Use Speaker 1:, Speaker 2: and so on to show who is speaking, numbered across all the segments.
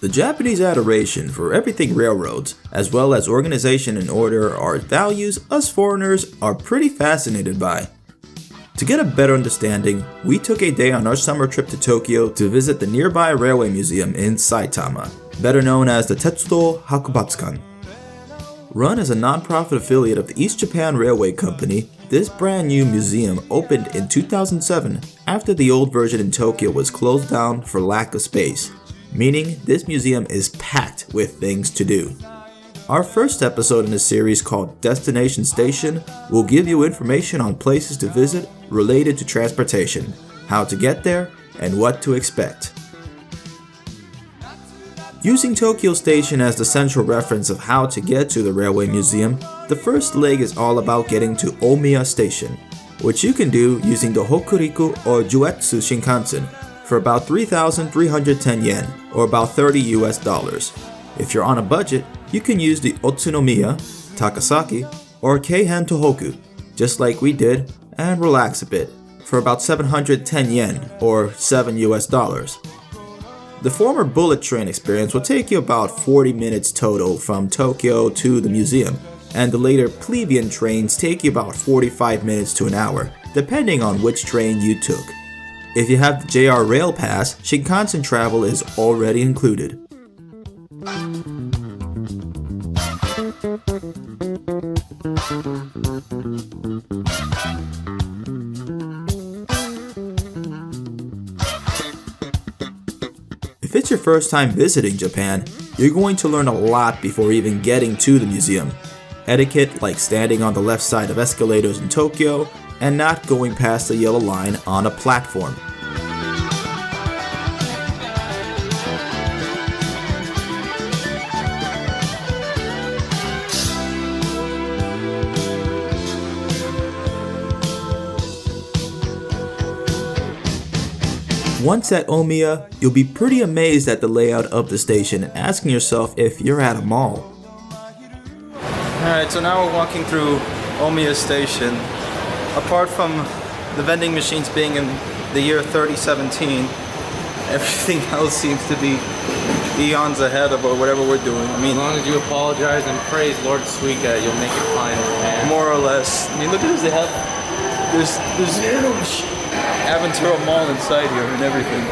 Speaker 1: The Japanese adoration for everything railroads, as well as organization and order, are values us foreigners are pretty fascinated by. To get a better understanding, we took a day on our summer trip to Tokyo to visit the nearby railway museum in Saitama, better known as the Tetsudo Hakubatsukan. Run as a non-profit affiliate of the East Japan Railway Company, this brand new museum opened in 2007 after the old version in Tokyo was closed down for lack of space, meaning this museum is packed with things to do. Our first episode in the series, called Destination Station, will give you information on places to visit related to transportation, how to get there, and what to expect. Using Tokyo Station as the central reference of how to get to the railway museum, the first leg is all about getting to Omiya Station, which you can do using the Hokuriku or Juetsu Shinkansen for about 3,310 yen, or about $30 US. If you're on a budget, you can use the Otsunomiya, Takasaki, or Keihan Tohoku, just like we did, and relax a bit, for about 710 yen, or $7 US. The former bullet train experience will take you about 40 minutes total from Tokyo to the museum, and the later plebeian trains take you about 45 minutes to an hour, depending on which train you took. If you have the JR Rail Pass, Shinkansen travel is already included. If it's your first time visiting Japan, you're going to learn a lot before even getting to the museum. Etiquette like standing on the left side of escalators in Tokyo and not going past the yellow line on a platform. Once at Omiya, you'll be pretty amazed at the layout of the station and asking yourself if you're at a mall.
Speaker 2: Alright, so now we're walking through Omiya Station. Apart from the vending machines being in the year 3017, everything else seems to be eons ahead of whatever we're doing. I mean,
Speaker 3: as long as you apologize and praise Lord Suika, you'll make it fine. Man.
Speaker 2: More or less. I mean, look at this. They have there's Aventura Mall inside here and everything.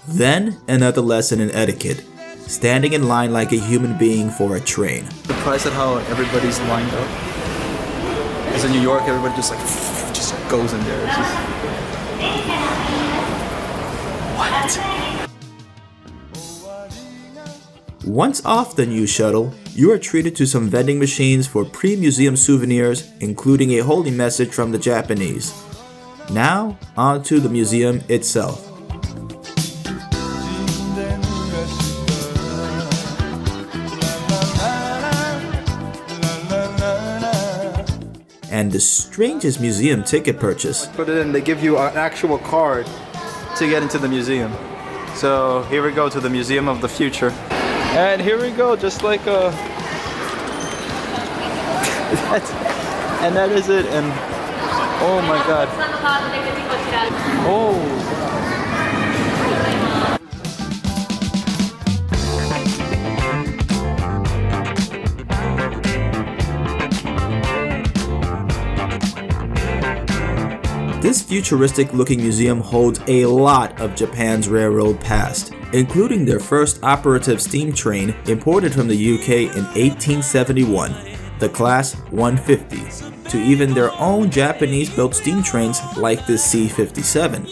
Speaker 1: Then another lesson in etiquette: standing in line like a human being for a train.
Speaker 2: Surprised at how everybody's lined up. Because in New York, everybody just goes in there. It's just... What?
Speaker 1: Once off the new shuttle, you are treated to some vending machines for pre-museum souvenirs, including a holy message from the Japanese. Now, on to the museum itself. And the strangest museum ticket purchase.
Speaker 2: Put it in, they give you an actual card to get into the museum. So here we go to the Museum of the Future. And here we go, just like and that is it. And oh my god. Oh.
Speaker 1: This futuristic-looking museum holds a lot of Japan's railroad past, including their first operative steam train imported from the UK in 1871, the Class 150, to even their own Japanese-built steam trains like the C-57.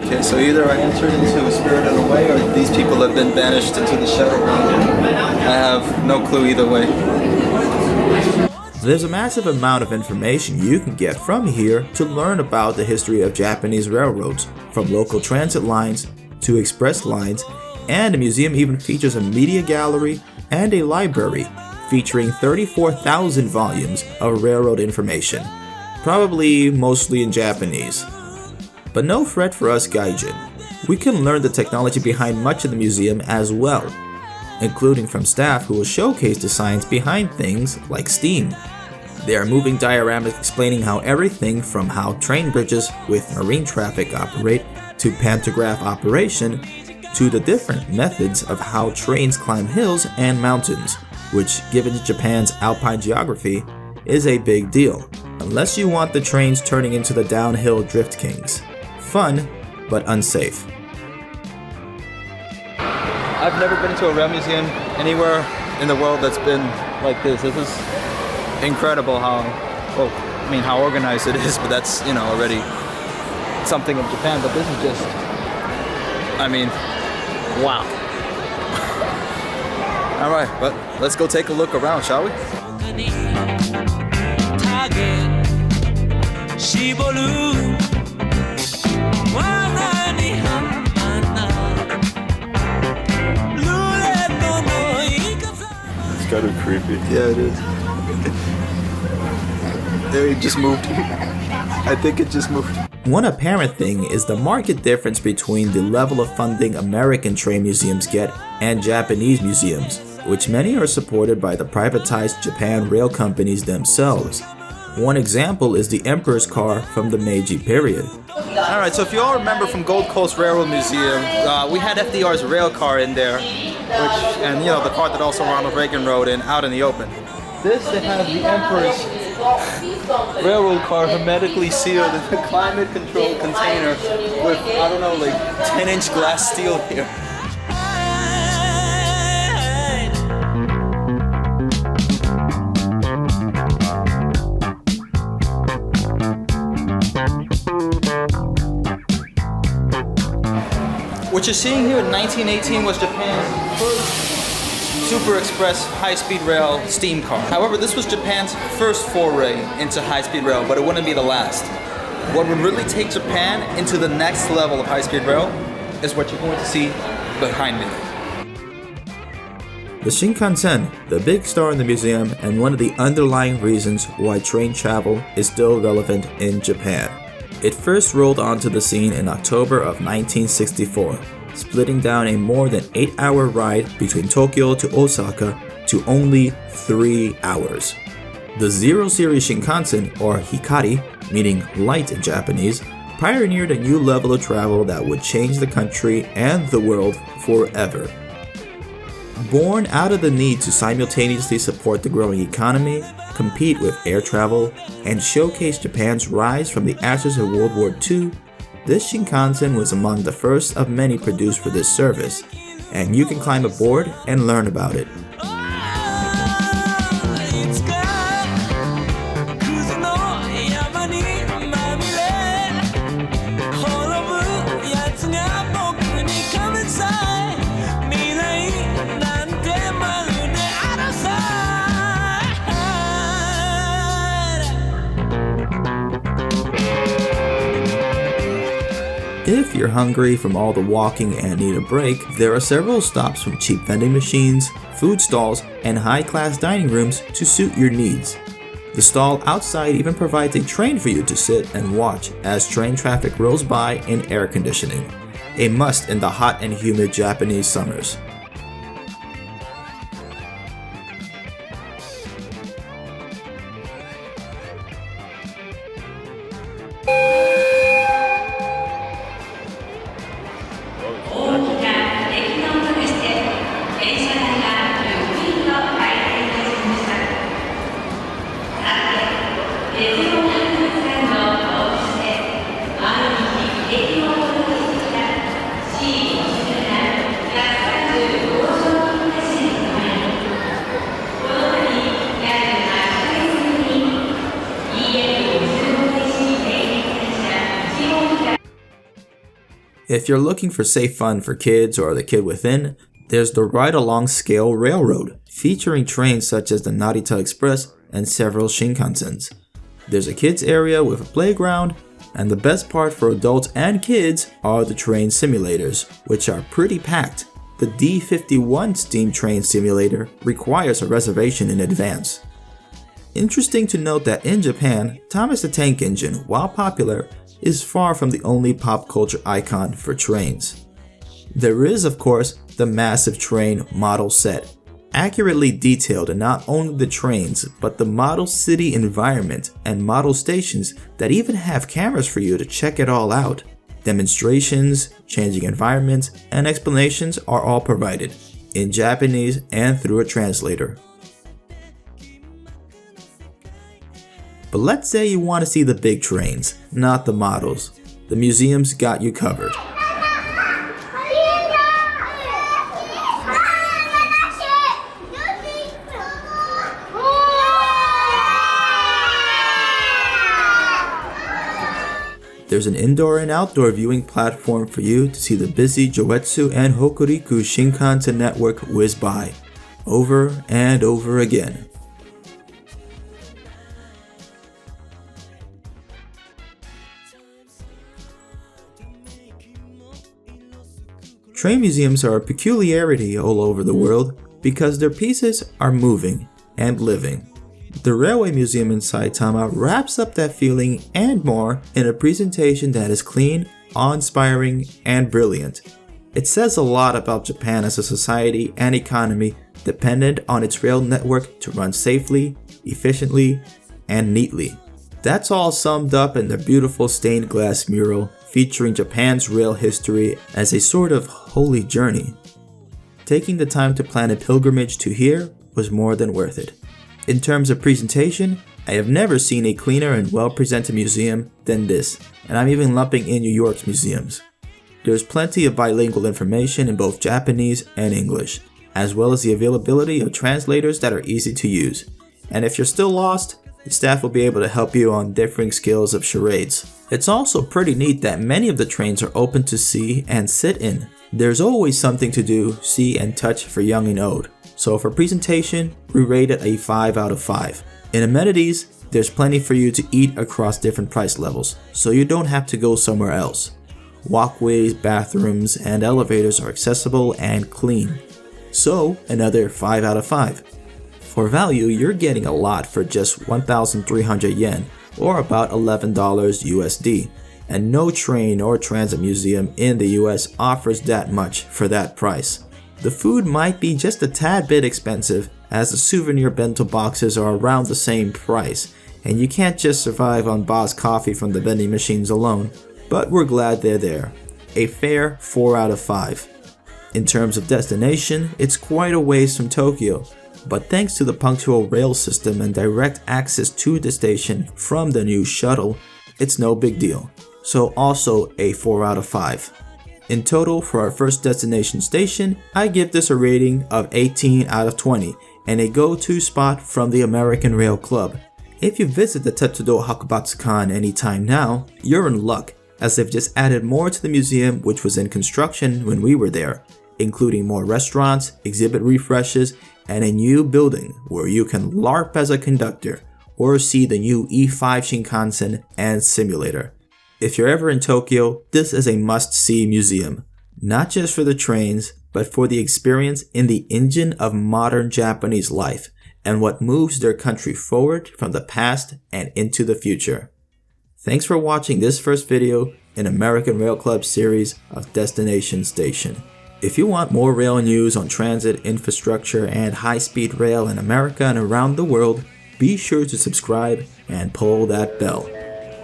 Speaker 2: Okay, so either I entered into a spirited away or these people have been banished into the shadow realm. I have no clue either way.
Speaker 1: There's a massive amount of information you can get from here to learn about the history of Japanese railroads, from local transit lines to express lines, and the museum even features a media gallery and a library featuring 34,000 volumes of railroad information, probably mostly in Japanese. But no fret for us gaijin. We can learn the technology behind much of the museum as well, including from staff who will showcase the science behind things like steam. They are moving dioramas explaining how everything from how train bridges with marine traffic operate to pantograph operation to the different methods of how trains climb hills and mountains, which, given Japan's alpine geography, is a big deal, unless you want the trains turning into the downhill drift kings. Fun, but unsafe.
Speaker 2: I've never been to a rail museum anywhere in the world that's been like this. This is incredible how organized it is, but that's, already something of Japan, but this is just, wow. All right, but let's go take a look around, shall we?
Speaker 4: It's kind of creepy.
Speaker 2: Yeah, it is. There, it just moved. I think it just moved.
Speaker 1: One apparent thing is the marked difference between the level of funding American train museums get and Japanese museums, which many are supported by the privatized Japan rail companies themselves. One example is the Emperor's car from the Meiji period.
Speaker 2: Alright, so if you all remember from Gold Coast Railroad Museum, we had FDR's rail car in there, the car that also Ronald Reagan rode in, out in the open. This, they have the Emperor's railroad car hermetically sealed in a climate-controlled container with, 10-inch glass steel here. What you're seeing here in 1918 was Japan's first Super Express high-speed rail steam car. However, this was Japan's first foray into high-speed rail, but it wouldn't be the last. What would really take Japan into the next level of high-speed rail is what you're going to see behind me.
Speaker 1: The Shinkansen, the big star in the museum and one of the underlying reasons why train travel is still relevant in Japan. It first rolled onto the scene in October of 1964, splitting down a more than 8-hour ride between Tokyo to Osaka to only 3 hours. The Zero Series Shinkansen, or Hikari, meaning light in Japanese, pioneered a new level of travel that would change the country and the world forever. Born out of the need to simultaneously support the growing economy, compete with air travel, and showcase Japan's rise from the ashes of World War II, this Shinkansen was among the first of many produced for this service, and you can climb aboard and learn about it. If you're hungry from all the walking and need a break, there are several stops from cheap vending machines, food stalls, and high-class dining rooms to suit your needs. The stall outside even provides a train for you to sit and watch as train traffic rolls by in air conditioning, a must in the hot and humid Japanese summers. If you're looking for safe fun for kids or the kid within, there's the Ride Along Scale Railroad, featuring trains such as the Narita Express and several Shinkansens. There's a kids area with a playground, and the best part for adults and kids are the train simulators, which are pretty packed. The D51 steam train simulator requires a reservation in advance. Interesting to note that in Japan, Thomas the Tank Engine, while popular, is far from the only pop culture icon for trains. There is, of course, the massive train model set, accurately detailed in not only the trains, but the model city environment and model stations that even have cameras for you to check it all out. Demonstrations, changing environments, and explanations are all provided, in Japanese and through a translator. But let's say you want to see the big trains, not the models. The museum's got you covered. There's an indoor and outdoor viewing platform for you to see the busy Joetsu and Hokuriku Shinkansen network whiz by, over and over again. Train museums are a peculiarity all over the world because their pieces are moving and living. The Railway Museum in Saitama wraps up that feeling and more in a presentation that is clean, awe-inspiring, and brilliant. It says a lot about Japan as a society and economy dependent on its rail network to run safely, efficiently, and neatly. That's all summed up in the beautiful stained glass mural featuring Japan's rail history as a sort of holy journey. Taking the time to plan a pilgrimage to here was more than worth it. In terms of presentation, I have never seen a cleaner and well-presented museum than this, and I'm even lumping in New York's museums. There's plenty of bilingual information in both Japanese and English, as well as the availability of translators that are easy to use. And if you're still lost, the staff will be able to help you on differing skills of charades. It's also pretty neat that many of the trains are open to see and sit in. There's always something to do, see, and touch for young and old. So for presentation, we rate it a 5 out of 5. In amenities, there's plenty for you to eat across different price levels, so you don't have to go somewhere else. Walkways, bathrooms, and elevators are accessible and clean. So another 5 out of 5. For value, you're getting a lot for just 1,300 yen, or about $11 USD, and no train or transit museum in the US offers that much for that price. The food might be just a tad bit expensive, as the souvenir bento boxes are around the same price, and you can't just survive on Boss coffee from the vending machines alone, but we're glad they're there. A fair 4 out of 5. In terms of destination, it's quite a ways from Tokyo, but thanks to the punctual rail system and direct access to the station from the new shuttle, it's no big deal. So also a 4 out of 5. In total, for our first destination station, I give this a rating of 18 out of 20 and a go-to spot from the American Rail Club. If you visit the Tetsudo Hakubatsukan anytime now, you're in luck, as they've just added more to the museum which was in construction when we were there, including more restaurants, exhibit refreshes, and a new building where you can LARP as a conductor or see the new E5 Shinkansen and simulator. If you're ever in Tokyo, this is a must-see museum, not just for the trains, but for the experience in the engine of modern Japanese life and what moves their country forward from the past and into the future. Thanks for watching this first video in American Rail Club series of Destination Station. If you want more rail news on transit, infrastructure, and high-speed rail in America and around the world, be sure to subscribe and pull that bell.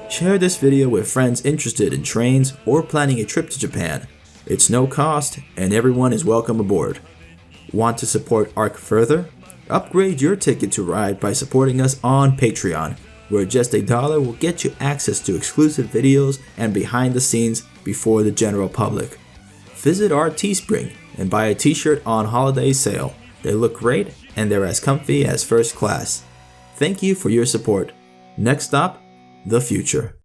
Speaker 1: Share this video with friends interested in trains or planning a trip to Japan. It's no cost and everyone is welcome aboard. Want to support ARC further? Upgrade your ticket to ride by supporting us on Patreon, where just $1 will get you access to exclusive videos and behind the scenes before the general public. Visit our Teespring and buy a t-shirt on holiday sale. They look great and they're as comfy as first class. Thank you for your support. Next stop, the future.